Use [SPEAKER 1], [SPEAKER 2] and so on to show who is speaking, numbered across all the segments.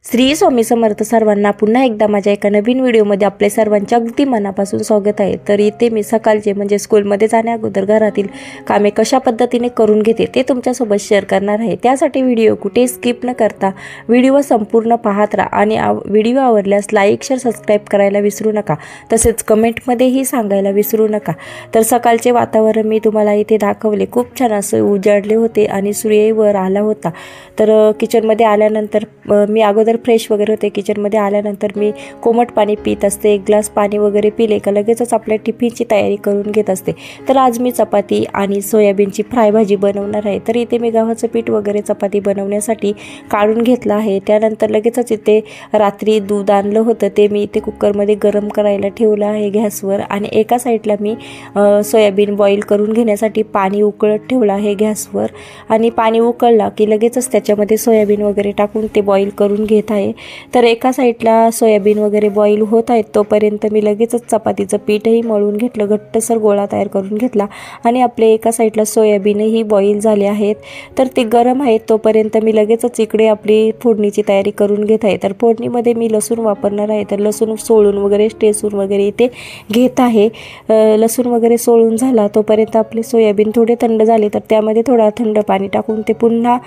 [SPEAKER 1] श्री स्वामी समर्थ सर्वांना पुन्हा एकदा माझ्या एका नवीन व्हिडिओमध्ये आपले सर्वांचे अगदी मनापासून स्वागत आहे। तर इथे मी सकाळचे म्हणजे स्कूलमध्ये जाण्या अगोदर घरातील कामे कशा पद्धतीने करून घेते ते तुमच्यासोबत शेअर करणार आहे। त्यासाठी व्हिडिओ कुठे स्किप न करता व्हिडिओ संपूर्ण पाहत राहा आणि व्हिडिओ आवडल्यास लाईक शेअर सबस्क्राईब करायला विसरू नका, तसेच कमेंटमध्येही सांगायला विसरू नका। तर सकाळचे वातावरण मी तुम्हाला इथे दाखवले, खूप छान असे उजाडले होते आणि सूर्यही वर आला होता। तर किचनमध्ये आल्यानंतर मी अगोदर फ्रेश वगैरे होते। किचनमध्ये आल्यानंतर मी कोमट पाणी पीत असते। एक ग्लास पाणी वगैरे पिले का लगेचच आपल्या टिफिनची तयारी करून घेत असते। तर आज मी चपाती आणि सोयाबीनची फ्राय भाजी बनवणार आहे। तर इथे मी गव्हाचं पीठ वगैरे चपाती बनवण्यासाठी काढून घेतलं आहे। त्यानंतर लगेचच इथे रात्री दूध आणलं होतं ते मी इथे कुकरमध्ये गरम करायला ठेवलं आहे गॅसवर, आणि एका साईडला मी सोयाबीन बॉईल करून घेण्यासाठी पाणी उकळत ठेवलं आहे गॅसवर। आणि पाणी उकळलं की लगेचच त्याच्यामध्ये सोयाबीन वगैरे टाकून ते बॉईल करून घेत आहे। तर एका साईडला सोयाबीन वगैरे बॉईल होत आहेत तोपर्यंत मी लगेचच चपातीचं पीठही मळून घेतलं, घट्टसर गोळा तयार करून घेतला आणि आपले एका साईडला सोयाबीनही बॉईल झाले आहेत। तर ते गरम आहेत तोपर्यंत मी लगेचच इकडे आपली फोडणीची तयारी करून घेत आहे। तर फोडणीमध्ये मी लसूण वापरणार आहे। तर लसूण सोलून वगैरे टेचून वगैरे इथे घेत आहे। लसूण वगैरे सोलून झाला तोपर्यंत आपले सोयाबीन थोडे थंड झाले तर त्यामध्ये थोडा थंड पाणी टाकून ते पुन्हा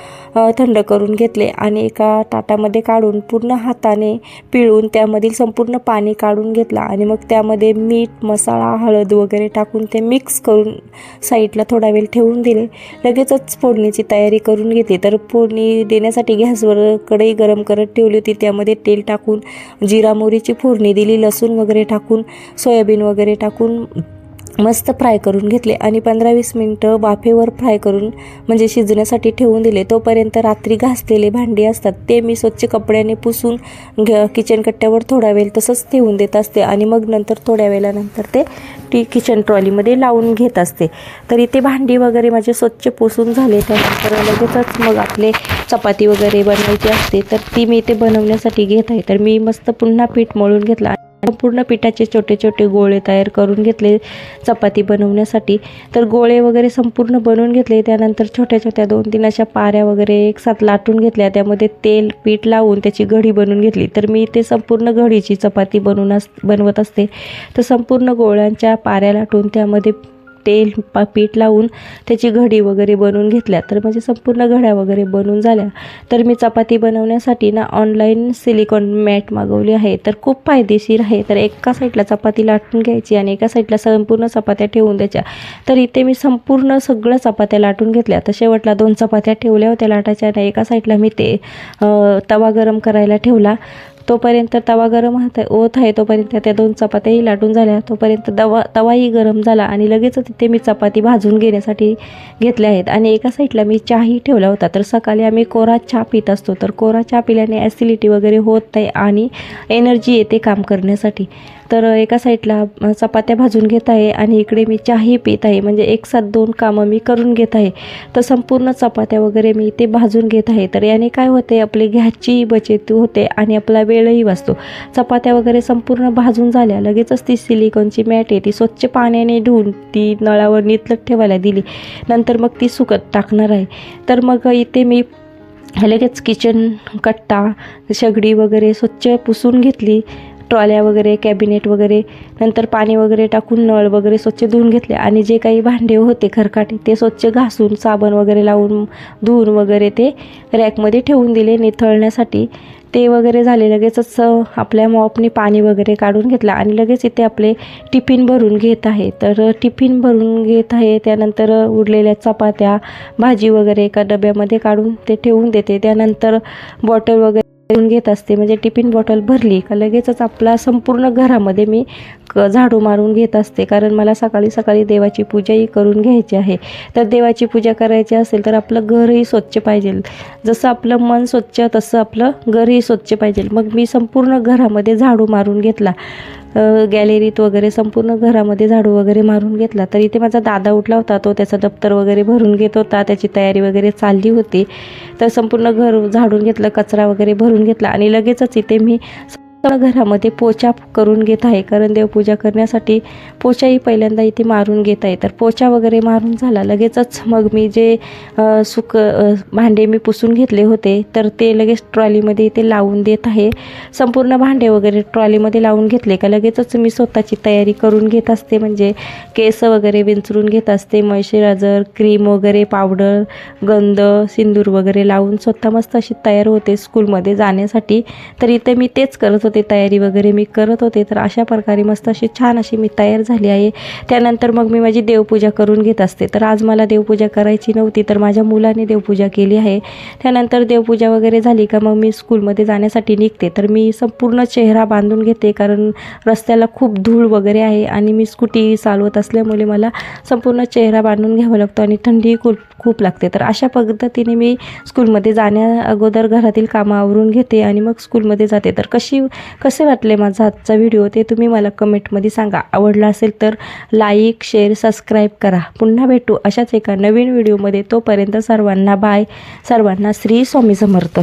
[SPEAKER 1] थंड करून घेतले आणि एका ताटामध्ये काढून पूर्ण हाताने पिळून त्यामधील संपूर्ण पाणी काढून घेतला आणि मग त्यामध्ये मीठ, मसाला, हळद वगैरे टाकून ते मिक्स करून साईडला थोडा वेळ ठेवून दिले। लगेचच फोडणीची तयारी करून घेतली। तर फोडणी देण्यासाठी गॅसवर कढई गरम करत ठेवली होती, त्यामध्ये तेल टाकून जिरा मोहरीची फोडणी दिली, लसूण वगैरे टाकून सोयाबीन वगैरे टाकून मस्त फ्राय करून घेतले आणि 15-20 मिनटं वाफेवर फ्राय करून म्हणजे शिजण्यासाठी ठेवून दिले। तोपर्यंत रात्री घासलेले भांडी असतात ते मी स्वच्छ कपड्याने पुसून किचन कट्ट्यावर थोडा वेळ तसंच ठेवून देत असते आणि मग नंतर थोड्या वेळानंतर ते किचन ट्रॉलीमध्ये लावून घेत असते। तर इथे भांडी वगैरे माझे स्वच्छ पुसून झाले। त्यानंतर लगेचच मग आपले चपाती वगैरे बनवायची असते तर ती मी इथे बनवण्यासाठी घेत आहे। तर मी मस्त पुन्हा पीठ मळून घेतला, संपूर्ण पिठाचे छोटे छोटे गोळे तयार करून घेतले चपाती बनवण्यासाठी। तर गोळे वगैरे संपूर्ण बनवून घेतले। त्यानंतर छोट्या छोट्या 2-3 अशा पाऱ्या वगैरे एकसाथ लाटून घेतल्या, त्यामध्ये तेल पीठ लावून त्याची घडी बनवून घेतली। तर मी ते संपूर्ण घडीची चपाती बनवत असते। तर संपूर्ण गोळ्यांच्या पाऱ्या लाटून त्यामध्ये तेल पीठ लावून त्याची घडी वगैरे बनवून घेतल्या। तर म्हणजे संपूर्ण घड्या वगैरे बनवून झाल्या। तर मी चपाती बनवण्यासाठी ऑनलाईन सिलिकॉन मॅट मागवली आहे। तर खूप फायदेशीर आहे। तर एका साईडला चपाती लाटून घ्यायची आणि एका साईडला संपूर्ण चपात्या ठेवून द्यायच्या। तर इथे मी संपूर्ण सगळ्या चपात्या लाटून घेतल्या। तर शेवटला 2 चपात्या ठेवल्या होत्या लाटायच्या आणि एका साईडला मी ते तवा गरम करायला ठेवला। तोपर्यंत तवा गरम होत आहे तोपर्यंत त्या 2 चपात्याही लाटून झाल्या। तोपर्यंत तवाही गरम झाला आणि लगेचच तिथे मी चपाती भाजून घेण्यासाठी घेतल्या आहेत आणि एका साईडला मी चहाही ठेवला होता। तर सकाळी आम्ही कोरा चहा पित असतो। तर कोरा चहा पिल्याने ॲसिडिटी वगैरे होत नाही आणि एनर्जी येते काम करण्यासाठी। तर एका साईडला चपात्या भाजून घेत आहे आणि इकडे मी चहाही पित आहे, म्हणजे एकसाथ 2 कामं मी करून घेत आहे। तर संपूर्ण चपात्या वगैरे मी इथे भाजून घेत आहे। तर याने काय होते, आपली गॅसची बचत होते आणि आपला वेळही वाचतो। चपात्या वगैरे संपूर्ण भाजून झाल्या, लगेचच ती सिलिकॉनची मॅट आहे ती स्वच्छ पाण्याने धुवून ती नळावर नितळत ठेवायला दिली, नंतर मग ती सुकत टाकणार आहे। तर मग इथे मी लगेच किचन कट्टा, शेगडी वगैरे स्वच्छ पुसून घेतली, ट्रॉल्या वगैरे, कॅबिनेट वगैरे, नंतर पाणी वगैरे टाकून नळ वगैरे स्वच्छ धुवून घेतले आणि जे काही भांडे होते खरकाटे ते स्वच्छ घासून साबण वगैरे लावून धुवून वगैरे ते रॅकमध्ये ठेवून दिले निथळण्यासाठी। ते वगैरे झाले, लगेचच आपल्या मॉपने पाणी वगैरे काढून घेतला आणि लगेच इथे आपले टिफिन भरून घेत आहे। तर टिफिन भरून घेत आहे, त्यानंतर उरलेल्या चपात्या, भाजी वगैरे एका डब्यामध्ये काढून ते ठेवून देते। त्यानंतर बॉटल वगैरे घेत असते, म्हणजे टिफिन बॉटल भरली का लगेचच आपला संपूर्ण घरामध्ये मी झाडू मारून घेत असते, कारण मला सकाळी सकाळी देवाची पूजाही करून घ्यायची आहे। तर देवाची पूजा करायची असेल तर आपलं घरही स्वच्छ पाहिजे, जसं आपलं मन स्वच्छ तसं आपलं घरही स्वच्छ पाहिजे। मग मी संपूर्ण घरामध्ये झाडू मारून घेतला, गॅलरीत वगैरे संपूर्ण घरामध्ये झाडू वगैरे मारून घेतला। तर इथे माझा दादा उठला होता, तो त्याचं दप्तर वगैरे भरून घेत होता, त्याची तयारी वगैरे चालली होती। तर संपूर्ण घर झाडून घेतलं, कचरा वगैरे भरून घेतला आणि लगेचच इथे मी घरामध्ये पोचा करून घेत आहे, कारण देवपूजा करण्यासाठी पोचाही पहिल्यांदा इथे मारून घेत आहे. तर पोचा वगैरे मारून झाला लगेचच मग मी जे भांडे मी पुसून घेतले होते तर ते लगेच ट्रॉलीमध्ये इथे लावून देत आहे. संपूर्ण भांडे वगैरे ट्रॉलीमध्ये लावून घेतले का लगेचच मी स्वतःची तयारी करून घेत असते, म्हणजे केस वगैरे विंचरून घेत असते. मॉइश्चरायझर, क्रीम वगैरे, पावडर, गंध, सिंदूर वगैरे लावून स्वतः मस्त अशी तयार होते स्कूलमध्ये जाण्यासाठी. तर इथे मी तेच करत होते, तयारी वगैरे मी करत होते. तर अशा प्रकारे मस्त अशी छान अशी मी तयार झाली आहे. त्यानंतर मग मी माझी देवपूजा करून घेत असते. तर आज मला देवपूजा करायची नव्हती, तर माझ्या मुलाने देवपूजा केली आहे. त्यानंतर देवपूजा वगैरे झाली का मग मी स्कूलमध्ये जाण्यासाठी निघते. तर मी संपूर्ण चेहरा बांधून घेते, कारण रस्त्याला खूप धूळ वगैरे आहे आणि मी स्कूटी चालवत असल्यामुळे मला संपूर्ण चेहरा बांधून घ्यावा लागतो आणि थंडी खूप लागते. तर अशा पद्धतीने मी स्कूलमध्ये जाण्या अगोदर घरातील कामं आवरून घेते आणि मग स्कूलमध्ये जाते. तर कसे वाटले माझा आजचा व्हिडिओ ते तुम्ही मला कमेंटमध्ये सांगा. आवडला असेल तर लाईक, शेअर, सबस्क्राईब करा. पुन्हा भेटू अशाच एका नवीन व्हिडिओमध्ये. तोपर्यंत सर्वांना बाय. सर्वांना श्री स्वामी समर्थ.